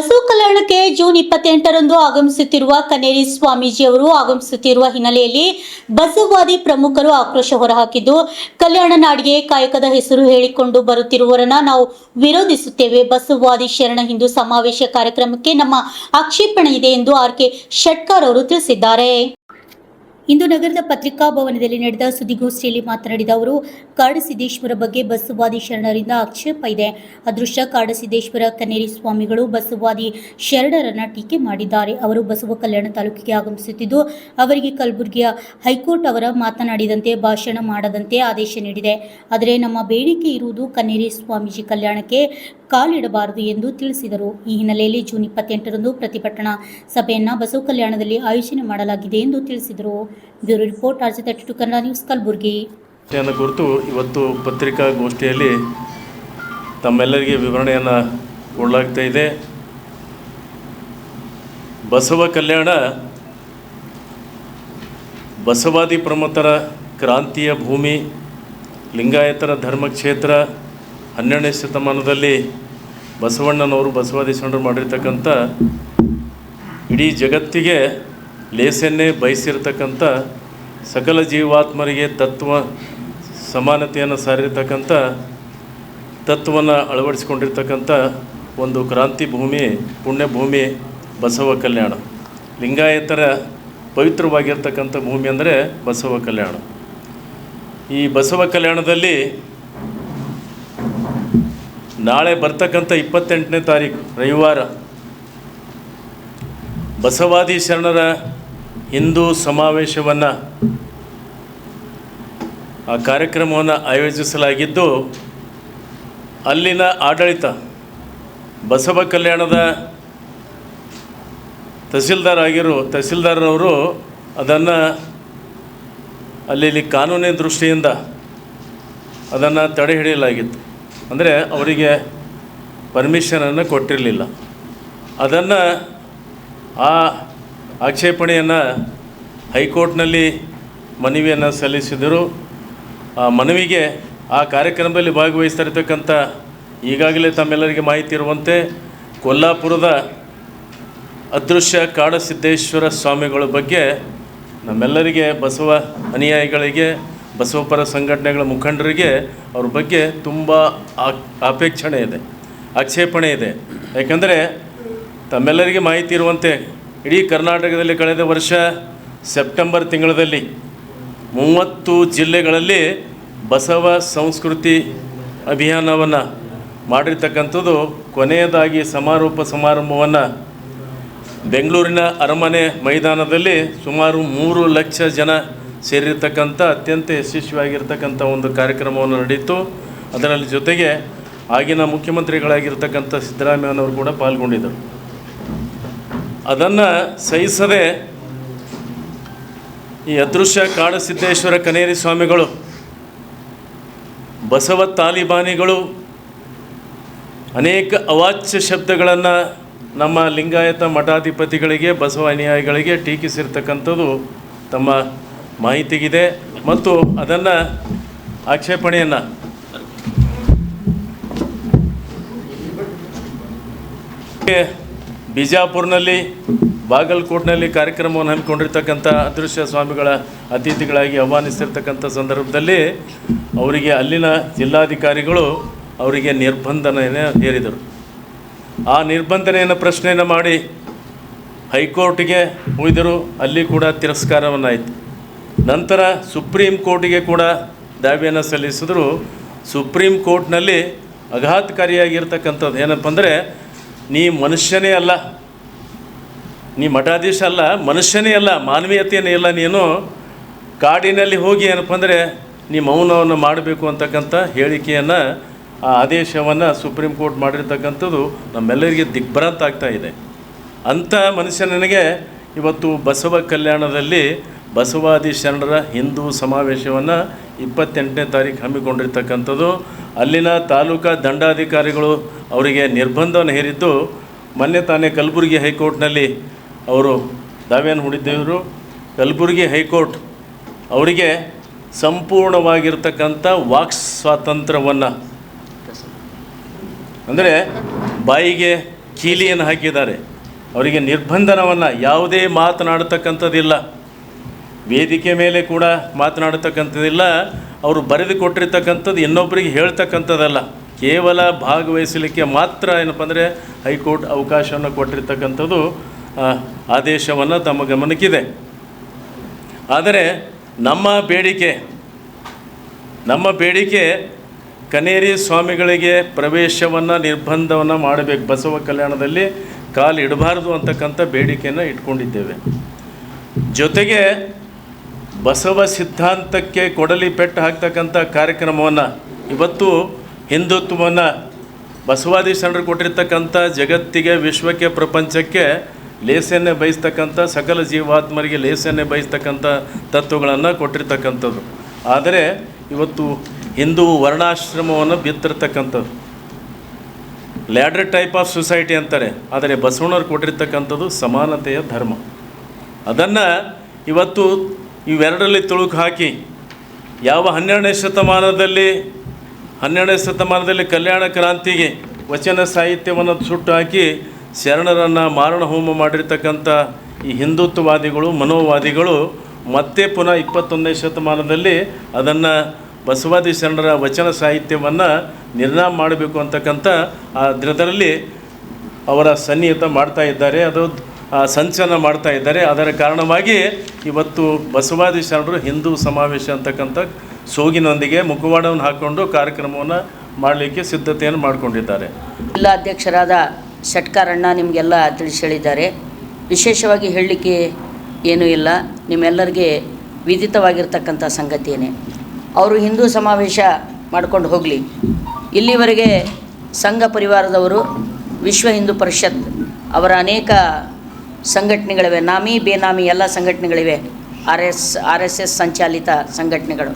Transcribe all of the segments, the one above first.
ಬಸವ ಕಲ್ಯಾಣಕ್ಕೆ ಜೂನ್ 28ರಂದು ಆಗಮಿಸುತ್ತಿರುವ ಕನ್ನೇರಿ ಸ್ವಾಮೀಜಿ ಅವರು ಆಗಮಿಸುತ್ತಿರುವ ಹಿನ್ನೆಲೆಯಲ್ಲಿ ಬಸವವಾದಿ ಪ್ರಮುಖರು ಆಕ್ರೋಶ ಹೊರಹಾಕಿದ್ದು, ಕಲ್ಯಾಣ ನಾಡಿಗೆ ಕಾಯಕದ ಹೆಸರು ಹೇಳಿಕೊಂಡು ಬರುತ್ತಿರುವವರನ್ನ ನಾವು ವಿರೋಧಿಸುತ್ತೇವೆ. ಬಸವವಾದಿ ಶರಣ ಹಿಂದೂ ಸಮಾವೇಶ ಕಾರ್ಯಕ್ರಮಕ್ಕೆ ನಮ್ಮ ಆಕ್ಷೇಪಣೆ ಇದೆ ಎಂದು ಆರ್.ಕೆ. ಶೆಟ್ಕರ್ ಅವರು ತಿಳಿಸಿದ್ದಾರೆ. ಇಂದು ನಗರದ ಪತ್ರಿಕಾ ಭವನದಲ್ಲಿ ನಡೆದ ಸುದ್ದಿಗೋಷ್ಠಿಯಲ್ಲಿ ಮಾತನಾಡಿದ ಅವರು, ಕಾಡಸಿದ್ದೇಶ್ವರ ಬಗ್ಗೆ ಬಸವವಾದಿ ಶರಣರಿಂದ ಆಕ್ಷೇಪ ಇದೆ. ಅದೃಷ್ಟ ಕಾಡಸಿದ್ದೇಶ್ವರ ಕನ್ನೇರಿ ಸ್ವಾಮಿಗಳು ಬಸವವಾದಿ ಶರಣರನ್ನ ಟೀಕೆ ಮಾಡಿದ್ದಾರೆ. ಅವರು ಬಸವ ಕಲ್ಯಾಣ ತಾಲೂಕಿಗೆ ಆಗಮಿಸುತ್ತಿದ್ದು, ಅವರಿಗೆ ಕಲಬುರಗಿಯ ಹೈಕೋರ್ಟ್ ಅವರ ಮಾತನಾಡಿದಂತೆ ಭಾಷಣ ಮಾಡದಂತೆ ಆದೇಶ ನೀಡಿದೆ. ಆದರೆ ನಮ್ಮ ಬೇಡಿಕೆ ಇರುವುದು ಕನ್ನೇರಿ ಸ್ವಾಮೀಜಿ ಕಲ್ಯಾಣಕ್ಕೆ ಕಾಲಿಡಬಾರದು ಎಂದು ತಿಳಿಸಿದರು. ಈ ಹಿನ್ನೆಲೆಯಲ್ಲಿ ಜೂನ್ 28ರಂದು ಪ್ರತಿಭಟನಾ ಸಭೆಯನ್ನು ಬಸವ ಕಲ್ಯಾಣದಲ್ಲಿ ಆಯೋಜನೆ ಮಾಡಲಾಗಿದೆ ಎಂದು ತಿಳಿಸಿದರು. Bureau report, RJ32 Kannada news, Kalaburagi. ಕುರಿತು ಇವತ್ತು ಪತ್ರಿಕಾಗೋಷ್ಠಿಯಲ್ಲಿ ತಮ್ಮೆಲ್ಲರಿಗೆ ವಿವರಣೆಯನ್ನು ಕೊಡಲಾಗ್ತಾ ಇದೆ. ಬಸವ ಕಲ್ಯಾಣ ಬಸವಾದಿ ಪ್ರಮುಖರ ಕ್ರಾಂತಿಯ ಭೂಮಿ, ಲಿಂಗಾಯತರ ಧರ್ಮಕ್ಷೇತ್ರ. 12ನೇ ಶತಮಾನದಲ್ಲಿ ಬಸವಣ್ಣನವರು ಬಸವಾದಿ ಶರಣರು ಮಾಡಿರ್ತಕ್ಕಂಥ ಇಡೀ ಜಗತ್ತಿಗೆ ಲೇಸನ್ನೇ ಬಯಸಿರ್ತಕ್ಕಂಥ, ಸಕಲ ಜೀವಾತ್ಮರಿಗೆ ತತ್ವ ಸಮಾನತೆಯನ್ನು ಸಾರಿರ್ತಕ್ಕಂಥ ತತ್ವವನ್ನು ಅಳವಡಿಸಿಕೊಂಡಿರ್ತಕ್ಕಂಥ ಒಂದು ಕ್ರಾಂತಿ ಭೂಮಿ, ಪುಣ್ಯಭೂಮಿ ಬಸವ ಕಲ್ಯಾಣ. ಲಿಂಗಾಯತರ ಪವಿತ್ರವಾಗಿರ್ತಕ್ಕಂಥ ಭೂಮಿ ಅಂದರೆ ಬಸವ ಕಲ್ಯಾಣ. ಈ ಬಸವ ಕಲ್ಯಾಣದಲ್ಲಿ ನಾಳೆ ಬರ್ತಕ್ಕಂಥ 28ನೇ ತಾರೀಕು ರವಿವಾರ ಬಸವಾದಿ ಶರಣರ ಹಿಂದೂ ಸಮಾವೇಶವನ್ನು, ಆ ಕಾರ್ಯಕ್ರಮವನ್ನು ಆಯೋಜಿಸಲಾಗಿದ್ದು, ಅಲ್ಲಿನ ಆಡಳಿತ ಬಸವ ಕಲ್ಯಾಣದ ತಹಸೀಲ್ದಾರರವರು ಅದನ್ನು ಅಲ್ಲಿ ಕಾನೂನಿನ ದೃಷ್ಟಿಯಿಂದ ಅದನ್ನು ತಡೆ ಹಿಡಿಯಲಾಗಿತ್ತು. ಅಂದರೆ ಅವರಿಗೆ ಪರ್ಮಿಷನನ್ನು ಕೊಟ್ಟಿರಲಿಲ್ಲ. ಅದನ್ನು ಆ ಆಕ್ಷೇಪಣೆಯನ್ನು ಹೈಕೋರ್ಟ್ನಲ್ಲಿ ಮನವಿಯನ್ನು ಸಲ್ಲಿಸಿದರು. ಆ ಮನವಿಗೆ ಆ ಕಾರ್ಯಕ್ರಮದಲ್ಲಿ ಭಾಗವಹಿಸ್ತಿರ್ತಕ್ಕಂಥ, ಈಗಾಗಲೇ ತಮ್ಮೆಲ್ಲರಿಗೆ ಮಾಹಿತಿ ಇರುವಂತೆ, ಕೊಲ್ಲಾಪುರದ ಅದೃಶ್ಯ ಕಾಡಸಿದ್ದೇಶ್ವರ ಸ್ವಾಮಿಗಳ ಬಗ್ಗೆ ನಮ್ಮೆಲ್ಲರಿಗೆ, ಬಸವ ಅನುಯಾಯಿಗಳಿಗೆ, ಬಸವಪರ ಸಂಘಟನೆಗಳ ಮುಖಂಡರಿಗೆ ಅವ್ರ ಬಗ್ಗೆ ತುಂಬ ಅಪೇಕ್ಷಣೆ ಇದೆ, ಆಕ್ಷೇಪಣೆ ಇದೆ. ಯಾಕಂದರೆ ತಮ್ಮೆಲ್ಲರಿಗೆ ಮಾಹಿತಿ ಇರುವಂತೆ ಇಡೀ ಕರ್ನಾಟಕದಲ್ಲಿ ಕಳೆದ ವರ್ಷ ಸೆಪ್ಟೆಂಬರ್ ತಿಂಗಳಲ್ಲಿ 30 ಜಿಲ್ಲೆಗಳಲ್ಲಿ ಬಸವ ಸಂಸ್ಕೃತಿ ಅಭಿಯಾನವನ್ನು ಮಾಡಿರ್ತಕ್ಕಂಥದ್ದು. ಕೊನೆಯದಾಗಿ ಸಮಾರಂಭವನ್ನು ಬೆಂಗಳೂರಿನ ಅರಮನೆ ಮೈದಾನದಲ್ಲಿ ಸುಮಾರು 3 ಲಕ್ಷ ಜನ ಸೇರಿರ್ತಕ್ಕಂಥ ಅತ್ಯಂತ ಯಶಸ್ವಿಯಾಗಿರ್ತಕ್ಕಂಥ ಒಂದು ಕಾರ್ಯಕ್ರಮವನ್ನು ನಡೆಯಿತು. ಅದರಲ್ಲಿ ಜೊತೆಗೆ ಆಗಿನ ಮುಖ್ಯಮಂತ್ರಿಗಳಾಗಿರ್ತಕ್ಕಂಥ ಸಿದ್ದರಾಮಯ್ಯನವರು ಕೂಡ ಪಾಲ್ಗೊಂಡಿದ್ದರು. ಅದನ್ನು ಸಹಿಸದೆ ಈ ಅದೃಶ್ಯ ಕಾಡಸಿದ್ದೇಶ್ವರ ಕನ್ನೇರಿ ಸ್ವಾಮಿಗಳು, ಬಸವ ತಾಲಿಬಾನಿಗಳು ಅನೇಕ ಅವಾಚ್ಯ ಶಬ್ದಗಳನ್ನು ನಮ್ಮ ಲಿಂಗಾಯತ ಮಠಾಧಿಪತಿಗಳಿಗೆ, ಬಸವ ಅನುಯಾಯಿಗಳಿಗೆ ಟೀಕಿಸಿರ್ತಕ್ಕಂಥದ್ದು ತಮ್ಮ ಮಾಹಿತಿಗಿದೆ. ಮತ್ತು ಅದನ್ನು ಆಕ್ಷೇಪಣೆಯನ್ನು ಬಿಜಾಪುರ್ನಲ್ಲಿ, ಬಾಗಲಕೋಟ್ನಲ್ಲಿ ಕಾರ್ಯಕ್ರಮವನ್ನು ಹಮ್ಮಿಕೊಂಡಿರ್ತಕ್ಕಂಥ ಅದೃಶ್ಯ ಸ್ವಾಮಿಗಳ ಅತಿಥಿಗಳಾಗಿ ಆಹ್ವಾನಿಸಿರ್ತಕ್ಕಂಥ ಸಂದರ್ಭದಲ್ಲಿ ಅವರಿಗೆ ಅಲ್ಲಿನ ಜಿಲ್ಲಾಧಿಕಾರಿಗಳು ಅವರಿಗೆ ನಿರ್ಬಂಧನೆಯನ್ನು ಹೇರಿದರು. ಆ ನಿರ್ಬಂಧನೆಯನ್ನು ಪ್ರಶ್ನೆಯನ್ನು ಮಾಡಿ ಹೈಕೋರ್ಟಿಗೆ ಹೋಗಿದ್ದರು. ಅಲ್ಲಿ ಕೂಡ ತಿರಸ್ಕಾರವನ್ನಾಯಿತು. ನಂತರ ಸುಪ್ರೀಂ ಕೋರ್ಟಿಗೆ ಕೂಡ ದಾವೆಯನ್ನು ಸಲ್ಲಿಸಿದ್ರು. ಸುಪ್ರೀಂ ಕೋರ್ಟ್ನಲ್ಲಿ ಆಘಾತಕಾರಿಯಾಗಿರ್ತಕ್ಕಂಥದ್ದು ಏನಪ್ಪ ಅಂದರೆ, ನೀ ಮನುಷ್ಯನೇ ಅಲ್ಲ, ನೀ ಮಠಾಧೀಶ ಅಲ್ಲ, ಮನುಷ್ಯನೇ ಅಲ್ಲ, ಮಾನವೀಯತೆಯೇ ಇಲ್ಲ, ನೀನು ಕಾಡಿನಲ್ಲಿ ಹೋಗಿ ಏನಪ್ಪ ಅಂದರೆ ನೀ ಮೌನವನ್ನು ಮಾಡಬೇಕು ಅಂತಕ್ಕಂಥ ಹೇಳಿಕೆಯನ್ನು, ಆ ಆದೇಶವನ್ನು ಸುಪ್ರೀಂ ಕೋರ್ಟ್ ಮಾಡಿರ್ತಕ್ಕಂಥದ್ದು ನಮ್ಮೆಲ್ಲರಿಗೆ ದಿಗ್ಭ್ರಾಂತ ಆಗ್ತಾಯಿದೆ. ಅಂಥ ಮನುಷ್ಯನಿಗೆ ಇವತ್ತು ಬಸವ ಕಲ್ಯಾಣದಲ್ಲಿ ಬಸವಾದಿ ಶರಣರ ಹಿಂದೂ ಸಮಾವೇಶವನ್ನು 28ನೇ ತಾರೀಕು ಹಮ್ಮಿಕೊಂಡಿರ್ತಕ್ಕಂಥದ್ದು. ಅಲ್ಲಿನ ತಾಲೂಕಾ ದಂಡಾಧಿಕಾರಿಗಳು ಅವರಿಗೆ ನಿರ್ಬಂಧವನ್ನು ಹೇರಿದ್ದು, ಮೊನ್ನೆ ತಾನೇ ಕಲಬುರಗಿ ಹೈಕೋರ್ಟ್ನಲ್ಲಿ ಅವರು ದಾವೆಯನ್ನು ಹೂಡಿದ್ದರು. ಕಲಬುರಗಿ ಹೈಕೋರ್ಟ್ ಅವರಿಗೆ ಸಂಪೂರ್ಣವಾಗಿರ್ತಕ್ಕಂಥ ವಾಕ್ ಸ್ವಾತಂತ್ರ್ಯವನ್ನು, ಅಂದರೆ ಬಾಯಿಗೆ ಕೀಲಿಯನ್ನು ಹಾಕಿದ್ದಾರೆ. ಅವರಿಗೆ ನಿರ್ಬಂಧನವನ್ನು, ಯಾವುದೇ ಮಾತನಾಡತಕ್ಕಂಥದ್ದಿಲ್ಲ, ವೇದಿಕೆ ಮೇಲೆ ಕೂಡ ಮಾತನಾಡತಕ್ಕಂಥದ್ದಿಲ್ಲ, ಅವರು ಬರೆದು ಕೊಟ್ಟಿರ್ತಕ್ಕಂಥದ್ದು ಇನ್ನೊಬ್ಬರಿಗೆ ಹೇಳ್ತಕ್ಕಂಥದ್ದಲ್ಲ, ಕೇವಲ ಭಾಗವಹಿಸಲಿಕ್ಕೆ ಮಾತ್ರ ಏನಪ್ಪ ಅಂದರೆ ಹೈಕೋರ್ಟ್ ಅವಕಾಶವನ್ನು ಕೊಟ್ಟಿರ್ತಕ್ಕಂಥದ್ದು ಆದೇಶವನ್ನು ತಮ್ಮ ಗಮನಕ್ಕಿದೆ. ಆದರೆ ನಮ್ಮ ಬೇಡಿಕೆ ಕನೇರಿ ಸ್ವಾಮಿಗಳಿಗೆ ಪ್ರವೇಶವನ್ನು ನಿರ್ಬಂಧವನ್ನು ಮಾಡಬೇಕು, ಬಸವ ಕಲ್ಯಾಣದಲ್ಲಿ ಕಾಲು ಇಡಬಾರ್ದು ಅಂತಕ್ಕಂಥ ಬೇಡಿಕೆಯನ್ನು ಇಟ್ಕೊಂಡಿದ್ದೇವೆ. ಜೊತೆಗೆ ಬಸವ ಸಿದ್ಧಾಂತಕ್ಕೆ ಕೊಡಲಿ ಪೆಟ್ಟು ಹಾಕ್ತಕ್ಕಂಥ ಕಾರ್ಯಕ್ರಮವನ್ನು ಇವತ್ತು ಹಿಂದುತ್ವವನ್ನು ಬಸವಾದಿ ಶರಣರು ಕೊಟ್ಟಿರ್ತಕ್ಕಂಥ ಜಗತ್ತಿಗೆ, ವಿಶ್ವಕ್ಕೆ, ಪ್ರಪಂಚಕ್ಕೆ ಲೇಸನ್ನೇ ಬಯಸ್ತಕ್ಕಂಥ, ಸಕಲ ಜೀವಾತ್ಮರಿಗೆ ಲೇಸನ್ನೇ ಬಯಸ್ತಕ್ಕಂಥ ತತ್ವಗಳನ್ನು ಕೊಟ್ಟಿರ್ತಕ್ಕಂಥದ್ದು. ಆದರೆ ಇವತ್ತು ಹಿಂದೂ ವರ್ಣಾಶ್ರಮವನ್ನು ಬಿತ್ತಿರ್ತಕ್ಕಂಥದ್ದು, ಲ್ಯಾಡರ್ ಟೈಪ್ ಆಫ್ ಸೊಸೈಟಿ ಅಂತಾರೆ. ಆದರೆ ಬಸವಣ್ಣವ್ರು ಕೊಟ್ಟಿರ್ತಕ್ಕಂಥದ್ದು ಸಮಾನತೆಯ ಧರ್ಮ. ಅದನ್ನು ಇವತ್ತು ಇವೆರಡರಲ್ಲಿ ತುಳುಕು ಹಾಕಿ ಯಾವ 12ನೇ ಶತಮಾನದಲ್ಲಿ ಕಲ್ಯಾಣ ಕ್ರಾಂತಿಗೆ ವಚನ ಸಾಹಿತ್ಯವನ್ನು ಸುಟ್ಟು ಹಾಕಿ ಶರಣರನ್ನು ಮಾರಣ ಹೋಮ ಮಾಡಿರ್ತಕ್ಕಂಥ ಈ ಹಿಂದುತ್ವವಾದಿಗಳು, ಮನೋವಾದಿಗಳು ಮತ್ತೆ ಪುನಃ 21ನೇ ಶತಮಾನದಲ್ಲಿ ಅದನ್ನು ಬಸವಾದಿ ಶರಣರ ವಚನ ಸಾಹಿತ್ಯವನ್ನು ನಿರ್ನಾಮ ಮಾಡಬೇಕು ಅಂತಕ್ಕಂಥ ಅದರಲ್ಲಿ ಅವರ ಸನ್ನಿಹಿತ ಮಾಡ್ತಾ ಇದ್ದಾರೆ, ಅದು ಸಂಚಲನ ಮಾಡ್ತಾ ಇದ್ದಾರೆ. ಅದರ ಕಾರಣವಾಗಿ ಇವತ್ತು ಬಸವಾದಿ ಶರಣರು ಹಿಂದೂ ಸಮಾವೇಶ ಅಂತಕ್ಕಂಥ ಸೋಗಿನೊಂದಿಗೆ ಮುಖವಾಡವನ್ನು ಹಾಕ್ಕೊಂಡು ಕಾರ್ಯಕ್ರಮವನ್ನು ಮಾಡಲಿಕ್ಕೆ ಸಿದ್ಧತೆಯನ್ನು ಮಾಡಿಕೊಂಡಿದ್ದಾರೆ. ಜಿಲ್ಲಾಧ್ಯಕ್ಷರಾದ ಶೆಟ್ಕಾರಣ್ಣ ನಿಮಗೆಲ್ಲ ತಿಳಿಸಿ ಹೇಳಿದ್ದಾರೆ. ವಿಶೇಷವಾಗಿ ಹೇಳಲಿಕ್ಕೆ ಏನೂ ಇಲ್ಲ, ನಿಮ್ಮೆಲ್ಲರಿಗೆ ವಿದಿತವಾಗಿರ್ತಕ್ಕಂಥ ಸಂಗತಿಯೇ. ಅವರು ಹಿಂದೂ ಸಮಾವೇಶ ಮಾಡ್ಕೊಂಡು ಹೋಗಲಿ. ಇಲ್ಲಿವರೆಗೆ ಸಂಘ ಪರಿವಾರದವರು, ವಿಶ್ವ ಹಿಂದೂ ಪರಿಷತ್ ಅವರ ಅನೇಕ ಸಂಘಟನೆಗಳಿವೆ, ನಾಮಿ ಬೇನಾಮಿ ಎಲ್ಲ ಸಂಘಟನೆಗಳಿವೆ, ಆರ್ ಎಸ್ ಎಸ್ ಸಂಚಾಲಿತ ಸಂಘಟನೆಗಳು.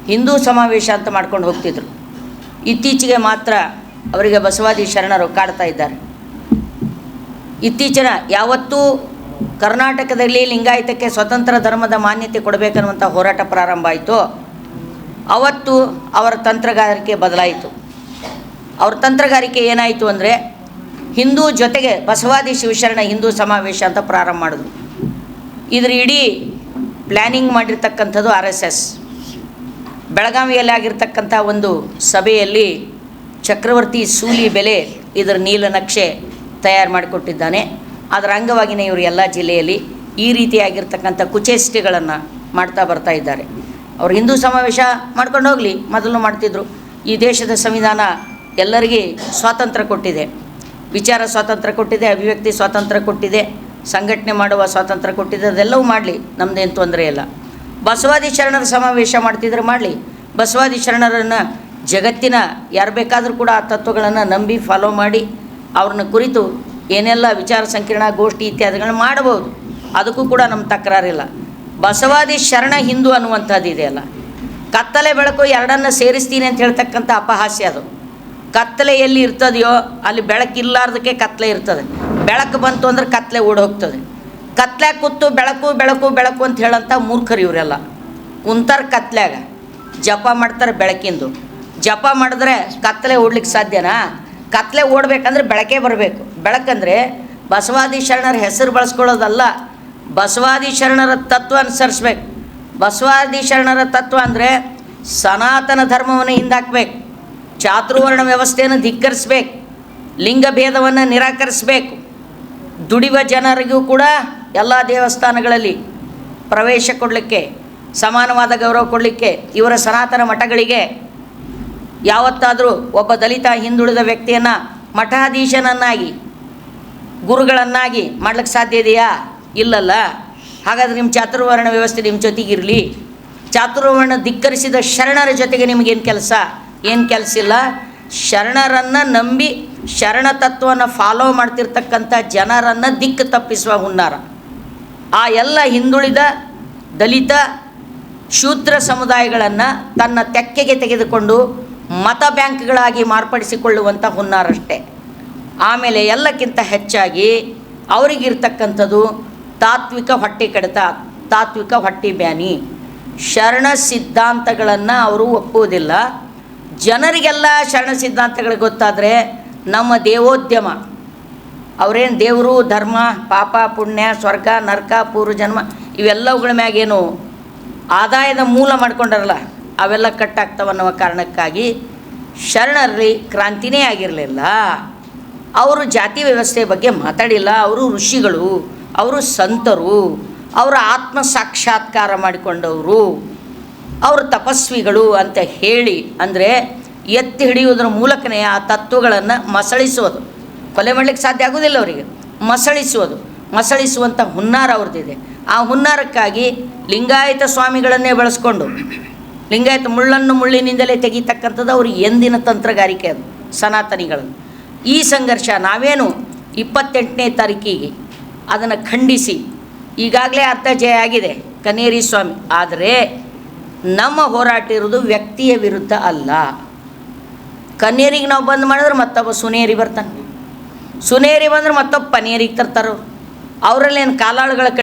ಹಿಂದೂ ಸಮಾವೇಶ ಅಂತ ಮಾಡ್ಕೊಂಡು ಹೋಗ್ತಿದ್ರು. ಇತ್ತೀಚೆಗೆ ಮಾತ್ರ ಅವರಿಗೆ ಬಸವಾದಿ ಶರಣರು ಕಾಡ್ತಾ ಇದ್ದಾರೆ. ಇತ್ತೀಚಿನ ಯಾವತ್ತೂ ಕರ್ನಾಟಕದಲ್ಲಿ ಲಿಂಗಾಯತಕ್ಕೆ ಸ್ವತಂತ್ರ ಧರ್ಮದ ಮಾನ್ಯತೆ ಕೊಡಬೇಕನ್ನುವಂಥ ಹೋರಾಟ ಪ್ರಾರಂಭ ಆಯಿತು, ಅವತ್ತು ಅವರ ತಂತ್ರಗಾರಿಕೆ ಬದಲಾಯಿತು. ಅವ್ರ ತಂತ್ರಗಾರಿಕೆ ಏನಾಯಿತು ಅಂದರೆ, ಹಿಂದೂ ಜೊತೆಗೆ ಬಸವಾದಿ ಶಿವಶರಣ ಹಿಂದೂ ಸಮಾವೇಶ ಅಂತ ಪ್ರಾರಂಭ ಮಾಡಿದ್ರು. ಇದ್ರ ಇಡೀ ಪ್ಲ್ಯಾನಿಂಗ್ ಮಾಡಿರ್ತಕ್ಕಂಥದ್ದು RSS. ಬೆಳಗಾವಿಯಲ್ಲಿ ಆಗಿರ್ತಕ್ಕಂಥ ಒಂದು ಸಭೆಯಲ್ಲಿ ಚಕ್ರವರ್ತಿ ಸೂಲಿ ಬೆಲೆ ಇದರ ನೀಲನಕ್ಷೆ ತಯಾರು ಮಾಡಿಕೊಟ್ಟಿದ್ದಾನೆ. ಅದರ ಅಂಗವಾಗಿಯೇ ಇವರು ಎಲ್ಲ ಜಿಲ್ಲೆಯಲ್ಲಿ ಈ ರೀತಿಯಾಗಿರ್ತಕ್ಕಂಥ ಕುಚೇಷ್ಟೆಗಳನ್ನು ಮಾಡ್ತಾ ಬರ್ತಾ ಇದ್ದಾರೆ. ಅವರು ಹಿಂದೂ ಸಮಾವೇಶ ಮಾಡ್ಕೊಂಡು ಹೋಗಲಿ, ಮೊದಲು ಮಾಡ್ತಿದ್ರು. ಈ ದೇಶದ ಸಂವಿಧಾನ ಎಲ್ಲರಿಗೆ ಸ್ವಾತಂತ್ರ್ಯ ಕೊಟ್ಟಿದೆ, ವಿಚಾರ ಸ್ವಾತಂತ್ರ್ಯ ಕೊಟ್ಟಿದೆ, ಅಭಿವ್ಯಕ್ತಿ ಸ್ವಾತಂತ್ರ್ಯ ಕೊಟ್ಟಿದೆ, ಸಂಘಟನೆ ಮಾಡುವ ಸ್ವಾತಂತ್ರ್ಯ ಕೊಟ್ಟಿದೆ. ಅದೆಲ್ಲವೂ ಮಾಡಲಿ, ನಮ್ಮದೇನು ತೊಂದರೆ ಇಲ್ಲ. ಬಸವಾದಿ ಶರಣರ ಸಮಾವೇಶ ಮಾಡ್ತಿದ್ರೆ ಮಾಡಲಿ. ಬಸವಾದಿ ಶರಣರನ್ನು ಜಗತ್ತಿನ ಯಾರು ಬೇಕಾದರೂ ಕೂಡ ಆ ತತ್ವಗಳನ್ನು ನಂಬಿ ಫಾಲೋ ಮಾಡಿ ಅವ್ರನ್ನ ಕುರಿತು ಏನೆಲ್ಲ ವಿಚಾರ ಸಂಕಿರಣ, ಗೋಷ್ಠಿ ಇತ್ಯಾದಿಗಳನ್ನ ಮಾಡಬಹುದು. ಅದಕ್ಕೂ ಕೂಡ ನಮ್ಮ ತಕರಾರಿಲ್ಲ. ಬಸವಾದಿ ಶರಣ ಹಿಂದೂ ಅನ್ನುವಂಥದ್ದು ಇದೆಯಲ್ಲ, ಕತ್ತಲೆ ಬೆಳಕು ಎರಡನ್ನು ಸೇರಿಸ್ತೀನಿ ಅಂತ ಹೇಳ್ತಕ್ಕಂಥ ಅಪಹಾಸ್ಯ ಅದು. ಕತ್ತಲೆ ಎಲ್ಲಿ ಇರ್ತದೆಯೋ ಅಲ್ಲಿ ಬೆಳಕಿಲ್ಲಾರ್ದಕ್ಕೆ ಕತ್ತಲೆ ಇರ್ತದೆ, ಬೆಳಕು ಬಂತು ಅಂದ್ರೆ ಕತ್ತಲೆ ಓಡೋಗ್ತದೆ. ಕತ್ಲೆ ಕೂತು ಬೆಳಕು ಬೆಳಕು ಬೆಳಕು ಅಂತ ಹೇಳೋಂಥ ಮೂರ್ಖರು ಇವರೆಲ್ಲ. ಕುಂತಾರೆ ಕತ್ಲೆಯಾಗ, ಜಪ ಮಾಡ್ತಾರೆ ಬೆಳಕಿಂದು. ಜಪ ಮಾಡಿದ್ರೆ ಕತ್ತಲೆ ಓಡ್ಲಿಕ್ಕೆ ಸಾಧ್ಯನಾ? ಕತ್ತಲೆ ಓಡಬೇಕಂದ್ರೆ ಬೆಳಕೇ ಬರಬೇಕು. ಬೆಳಕಂದರೆ ಬಸವಾದಿ ಶರಣರ ಹೆಸರು ಬಳಸ್ಕೊಳ್ಳೋದಲ್ಲ, ಬಸವಾದಿ ಶರಣರ ತತ್ವ ಅನುಸರಿಸ್ಬೇಕು. ಬಸವಾದಿ ಶರಣರ ತತ್ವ ಅಂದರೆ ಸನಾತನ ಧರ್ಮವನ್ನು ಹಿಂದಾಕಬೇಕು, ಚಾತುರ್ವರ್ಣ ವ್ಯವಸ್ಥೆಯನ್ನು ಧಿಕ್ಕರಿಸ್ಬೇಕು, ಲಿಂಗ ಭೇದವನ್ನು ನಿರಾಕರಿಸಬೇಕು, ದುಡಿಯುವ ಜನರಿಗೂ ಕೂಡ ಎಲ್ಲ ದೇವಸ್ಥಾನಗಳಲ್ಲಿ ಪ್ರವೇಶ ಕೊಡಲಿಕ್ಕೆ, ಸಮಾನವಾದ ಗೌರವ ಕೊಡಲಿಕ್ಕೆ, ಇವರ ಸನಾತನ ಮಠಗಳಿಗೆ ಯಾವತ್ತಾದರೂ ಒಬ್ಬ ದಲಿತ ಹಿಂದುಳಿದ ವ್ಯಕ್ತಿಯನ್ನು ಮಠಾಧೀಶನನ್ನಾಗಿ, ಗುರುಗಳನ್ನಾಗಿ ಮಾಡ್ಲಿಕ್ಕೆ ಸಾಧ್ಯ ಇದೆಯಾ? ಇಲ್ಲಲ್ಲ. ಹಾಗಾದರೆ ನಿಮ್ಮ ಚಾತುರ್ವರ್ಣ ವ್ಯವಸ್ಥೆ ನಿಮ್ಮ ಜೊತೆಗಿರಲಿ. ಚಾತುರ್ವರ್ಣ ಧಿಕ್ಕರಿಸಿದ ಶರಣರ ಜೊತೆಗೆ ನಿಮಗೇನು ಕೆಲಸ? ಏನು ಕೆಲಸ ಇಲ್ಲ. ಶರಣರನ್ನು ನಂಬಿ ಶರಣ ತತ್ವವನ್ನು ಫಾಲೋ ಮಾಡ್ತಿರ್ತಕ್ಕಂಥ ಜನರನ್ನು ದಿಕ್ಕು ತಪ್ಪಿಸುವ ಹುನ್ನಾರ. ಆ ಎಲ್ಲ ಹಿಂದುಳಿದ ದಲಿತ ಶೂದ್ರ ಸಮುದಾಯಗಳನ್ನು ತನ್ನ ತೆಕ್ಕೆಗೆ ತೆಗೆದುಕೊಂಡು ಮತ ಬ್ಯಾಂಕ್ಗಳಾಗಿ ಮಾರ್ಪಡಿಸಿಕೊಳ್ಳುವಂಥ ಹುನ್ನಾರಷ್ಟೇ. ಆಮೇಲೆ ಎಲ್ಲಕ್ಕಿಂತ ಹೆಚ್ಚಾಗಿ ಅವರಿಗಿರ್ತಕ್ಕಂಥದ್ದು ತಾತ್ವಿಕ ಹೊಟ್ಟೆ ಕಡಿತ, ತಾತ್ವಿಕ ಹೊಟ್ಟೆ ಬ್ಯಾನಿ. ಶರಣ ಸಿದ್ಧಾಂತಗಳನ್ನು ಅವರು ಒಪ್ಪುವುದಿಲ್ಲ. ಜನರಿಗೆಲ್ಲ ಶರಣ ಸಿದ್ಧಾಂತಗಳು ಗೊತ್ತಾದರೆ ನಮ್ಮ ದೇವೋದ್ಯಮ, ಅವರೇನು ದೇವರು ಧರ್ಮ ಪಾಪ ಪುಣ್ಯ ಸ್ವರ್ಗ ನರಕ ಪೂರ್ವಜನ್ಮ ಇವೆಲ್ಲವುಗಳ ಮ್ಯಾಗೇನು ಆದಾಯದ ಮೂಲ ಮಾಡ್ಕೊಂಡಾರಲ್ಲ ಅವೆಲ್ಲ ಕಟ್ಟಾಗ್ತವನ್ನುವ ಕಾರಣಕ್ಕಾಗಿ ಶರಣರಲ್ಲಿ ಕ್ರಾಂತಿನೇ ಆಗಿರಲಿಲ್ಲ. ಅವರು ಜಾತಿ ವ್ಯವಸ್ಥೆ ಬಗ್ಗೆ ಮಾತಾಡಿಲ್ಲ. ಅವರು ಋಷಿಗಳು, ಅವರು ಸಂತರು, ಅವರ ಆತ್ಮ ಸಾಕ್ಷಾತ್ಕಾರ ಮಾಡಿಕೊಂಡವರು, ಅವರು ತಪಸ್ವಿಗಳು ಅಂತ ಹೇಳಿ, ಅಂದರೆ ಎತ್ತಿ ಹಿಡಿಯುವುದರ ಮೂಲಕನೇ ಆ ತತ್ವಗಳನ್ನು ಮಸಳಿಸುವುದು. ಕೊಲೆ ಮಾಡಲಿಕ್ಕೆ ಸಾಧ್ಯ ಆಗೋದಿಲ್ಲ ಅವರಿಗೆ. ಮಸಳಿಸುವಂಥ ಹುನ್ನಾರ ಅವ್ರದ್ದಿದೆ. ಆ ಹುನ್ನಾರಕ್ಕಾಗಿ ಲಿಂಗಾಯತ ಸ್ವಾಮಿಗಳನ್ನೇ ಬಳಸ್ಕೊಂಡು ಲಿಂಗಾಯತ ಮುಳ್ಳನ್ನು ಮುಳ್ಳಿನಿಂದಲೇ ತೆಗೀತಕ್ಕಂಥದ್ದು ಅವ್ರಿಗೆ ಎಂದಿನ ತಂತ್ರಗಾರಿಕೆ ಅದು ಸನಾತನಿಗಳನ್ನು. ಈ ಸಂಘರ್ಷ ನಾವೇನು 28ನೇ ತಾರೀಕಿಗೆ ಅದನ್ನು ಖಂಡಿಸಿ ಈಗಾಗಲೇ ಅರ್ಧ ಜಯ ಆಗಿದೆ ಕನ್ನೇರಿ ಸ್ವಾಮಿ. ಆದರೆ ನಮ್ಮ ಹೋರಾಟ ಇರೋದು ವ್ಯಕ್ತಿಯ ವಿರುದ್ಧ ಅಲ್ಲ. ಕನ್ನೇರಿಗೆ ನಾವು ಬಂದ್ ಮಾಡಿದ್ರೆ ಮತ್ತೊಬ್ಬ ಸುನೇರಿ ಬರ್ತಾನೆ, ಸುನೇರಿ ಬಂದ್ರೆ ಮತ್ತೊಬ್ಬ ಪನೇರಿಗೆ ತರ್ತಾರೋ. ಅವರಲ್ಲೇನು ಕಾಲಾಳುಗಳ